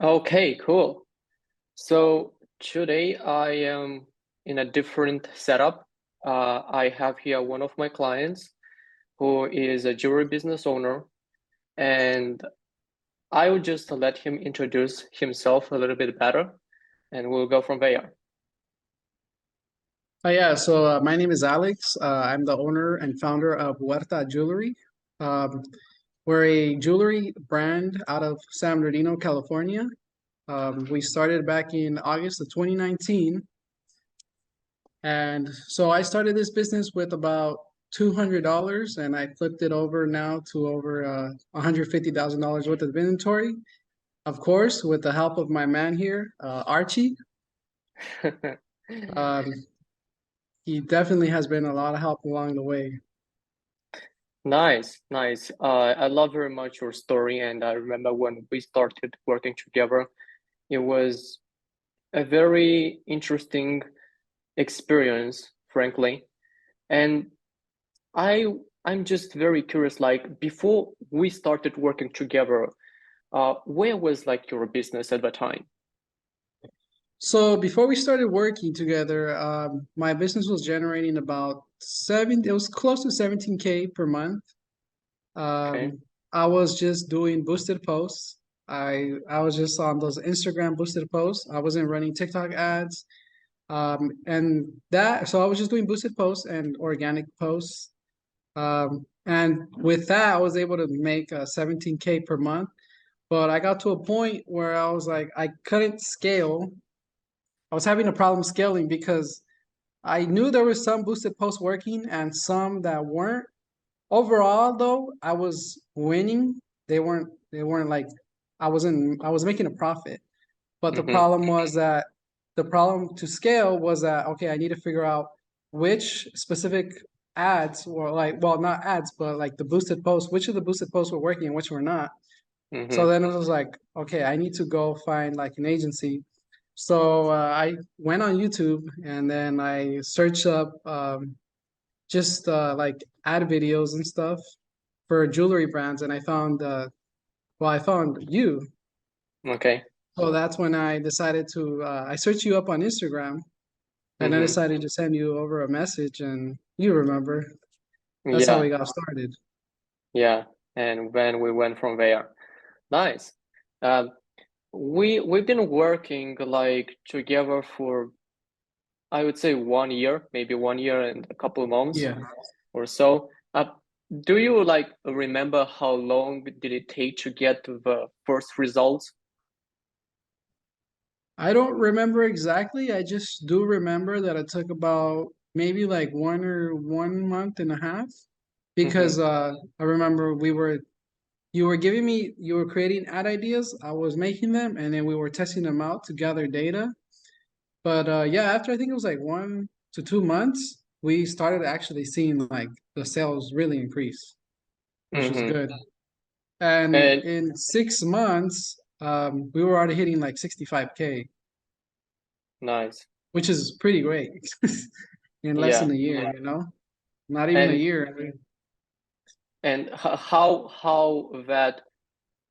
Okay, cool. So today I am in a different setup. I have here one of my clients who is a jewelry business owner, and I will just let him introduce himself a little bit better, and we'll go from there. My name is Alex. I'm the owner and founder of Huerta Jewelry. Um, we're a jewelry brand out of San Bernardino, California. We started back in August of 2019. And so I started this business with about $200 and I flipped it over now to over $150,000 worth of inventory. Of course, with the help of my man here, Archie. Um, he definitely has been a lot of help along the way. Nice, nice. I love very much your story, and I remember when we started working together, it was a very interesting experience, frankly. And I I'm just very curious, like before we started working together, where was like your business at the time? So before we started working together, my business was generating it was close to 17K per month. Okay. I was just doing boosted posts. I was just on those Instagram boosted posts. I wasn't running TikTok ads. So I was just doing boosted posts and organic posts. And with that, I was able to make 17K per month. But I got to a point where I was like, I couldn't scale. I was having a problem scaling because I knew there was some boosted posts working and some that weren't. Overall, though, I was winning. They weren't like I was making a profit. But Mm-hmm. the problem to scale was that okay, I need to figure out which specific ads were like, well, not ads, but like the boosted posts, which of the boosted posts were working and which were not. So Mm-hmm. then it was like, okay, I need to go find like an agency. So I went on YouTube and then I searched up just like ad videos and stuff for jewelry brands, and I found you. Okay. So that's when I decided to I searched you up on Instagram, and I Mm-hmm. decided to send you over a message, and you remember. That's how Yeah. we got started. Yeah. And then we went from there. Nice. Um, we've been working like together for I would say 1 year, maybe 1 year and a couple of months Yeah. or so. Do you like remember how long did it take to get to the first results? I don't remember exactly. I just do remember that it took about maybe like 1 month and a half Mm-hmm. because I remember you were creating ad ideas, I was making them, and then we were testing them out to gather data. But yeah, after I think it was like 1 to 2 months, we started actually seeing like the sales really increase, which was Mm-hmm. good. And And in 6 months, we were already hitting like 65K, nice. which is pretty great in less Yeah. than a year, you know? Not even a And year. how that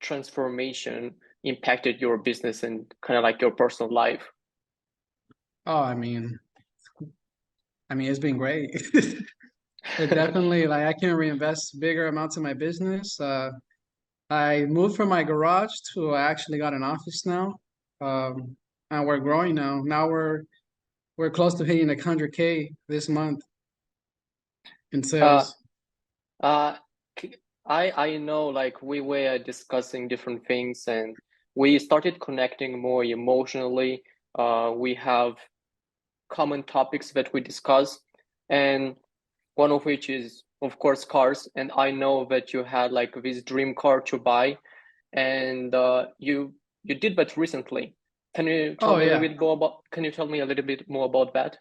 transformation impacted your business and kind of like your personal life? Oh, I mean, it's been great. It definitely like I can reinvest bigger amounts in my business. I moved from my garage to I actually got an office now, um, and we're growing now. We're close to hitting like 100K this month in Uh, sales. uh, I know like we were discussing different things and we started connecting more emotionally. We have common topics that we discuss, and one of which is, of course, cars. And I know that you had like this dream car to buy, and you did that recently. Can you tell Oh me a little yeah, bit more about? Can you tell me a little bit more about that?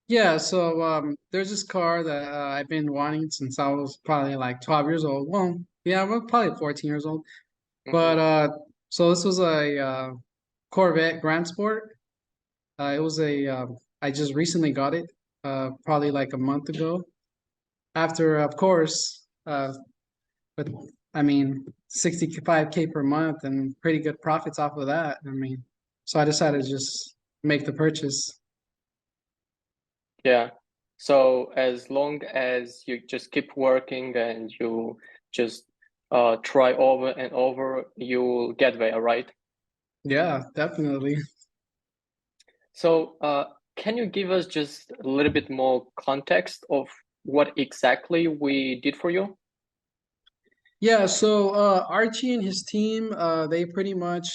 yeah. So there's this car that I've been wanting since I was probably like 12 years old. Well, yeah, I'm probably 14 years old. Mm-hmm. But so this was a Corvette Grand Sport. It was I just recently got it, probably like a month ago. After, of course, with I mean, 65K per month and pretty good profits off of that. I mean, so I decided to just make the purchase. Yeah. So as long as you just keep working and you just try over and over, you'll get there, right? Yeah, definitely. So can you give us just a little bit more context of what exactly we did for you? Yeah, so Archie and his team, they pretty much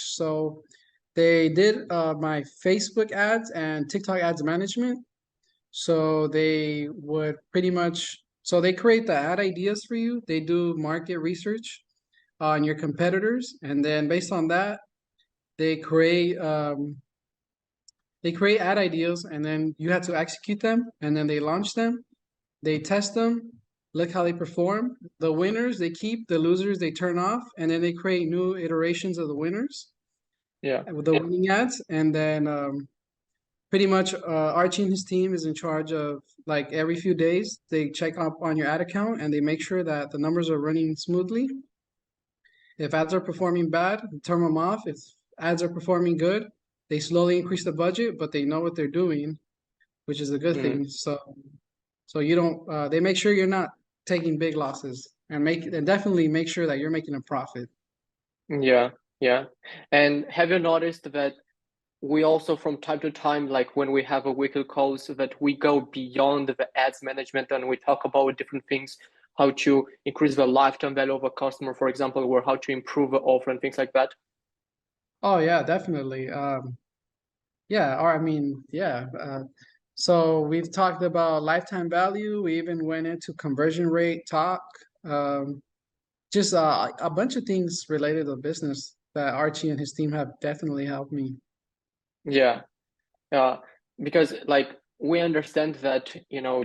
they did my Facebook ads and TikTok ads management. So they would pretty much they create the ad ideas for you. They do market research on your competitors, and then based on that, they create um, they create ad ideas, and then you have to execute them, and then they launch them. They test them, look how they perform. The winners they keep, the losers they turn off, and then they create new iterations of the winners Yeah. with the winning ads, and then pretty much Archie and his team is in charge of like every few days they check up on your ad account and they make sure that the numbers are running smoothly. If ads are performing bad, turn them off. If ads are performing good, they slowly increase the budget, but they know what they're doing, which is a good Mm. thing. So you don't they make sure you're not taking big losses and definitely make sure that you're making a profit. Yeah. Yeah. And have you noticed that we also from time to time, like when we have a weekly calls, that we go beyond the ads management and we talk about different things, how to increase the lifetime value of a customer, for example, or how to improve the offer and things like that. Oh yeah, definitely. Yeah, or I mean, yeah. So we've talked about lifetime value. We even went into conversion rate talk. Um, just a bunch of things related to business that Archie and his team have definitely helped me. Yeah. Uh, because like we understand that,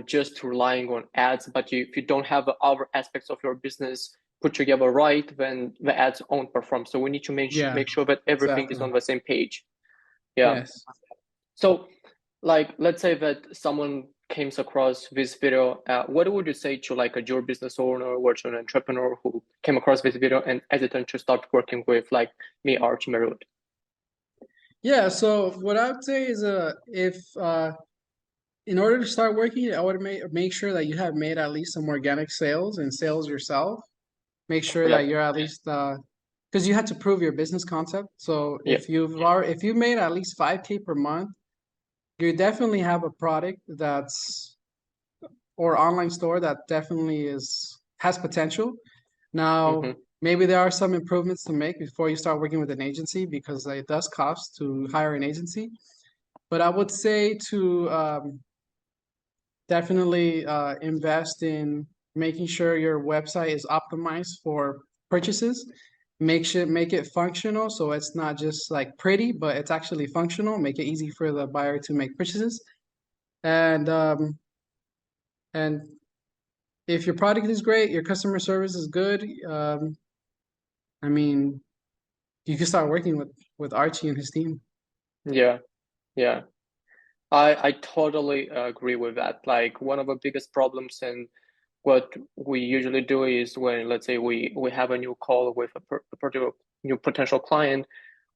just relying on ads, but if you don't have the other aspects of your business put together right, then the ads won't perform. So we need to Yeah, make sure that everything is exactly. on the same page. Yeah. Yes. So, like, let's say that someone came across this video. What would you say to like a your business owner or to an entrepreneur who came across this video and hesitant to start working with like me, Archie Merritt? Yeah, so what I would say is if in order to start working, I would make sure that you have made at least some organic sales and sales yourself. Make sure Yeah, that you're at least because you had to prove your business concept. So yeah, if you made at least 5K per month, you definitely have a product that's or online store that definitely is has potential. Now, hmm, maybe there are some improvements to make before you start working with an agency because it does cost to hire an agency. But I would say to definitely invest in making sure your website is optimized for purchases. Make it functional so it's not just like pretty, but it's actually functional. Make it easy for the buyer to make purchases. And and if your product is great, your customer service is good. I mean, you can start working with Archie and his team. yeah, yeah. I totally agree with that. Like one of the biggest problems and what we usually do is when let's say we have a new call with a particular new potential client,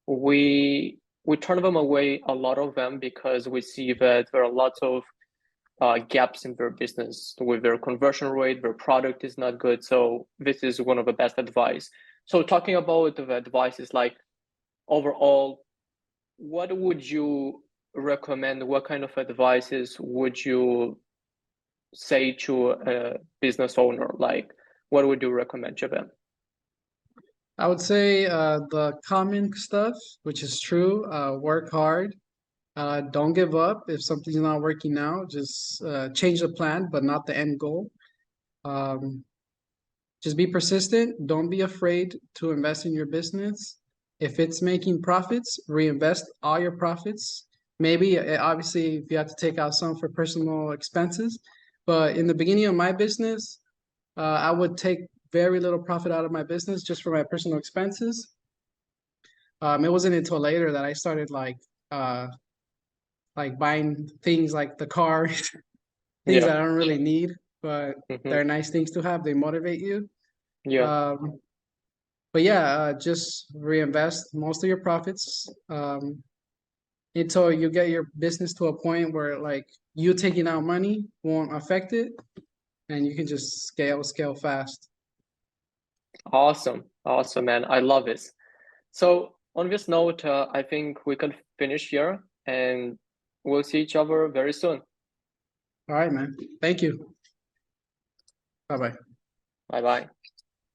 we turn them away a lot of them because we see that there are lots of gaps in their business with their conversion rate, their product is not good. So this is one of the best advice. So talking about the advice is like overall, what would you recommend? What kind of advices would you say to a business owner? Like, what would you recommend to them? I would say the common stuff, which is true, work hard. Don't give up if something's not working now. Just change the plan, but not the end goal. Um, just be persistent. Don't be afraid to invest in your business. If it's making profits, reinvest all your profits. Maybe, obviously, if you have to take out some for personal expenses, but in the beginning of my business, I would take very little profit out of my business just for my personal expenses. It wasn't until later that I started uh, like buying things like the car, things Yeah. that I don't really need, but Hmm. they're nice things to have. They motivate you. Yeah. but yeah, just reinvest most of your profits until you get your business to a point where like you taking out money won't affect it, and you can just scale fast. Awesome. Awesome, man. I love this. So on this note, I think we can finish here and we'll see each other very soon. All right, man. Thank you. Bye bye. Bye bye.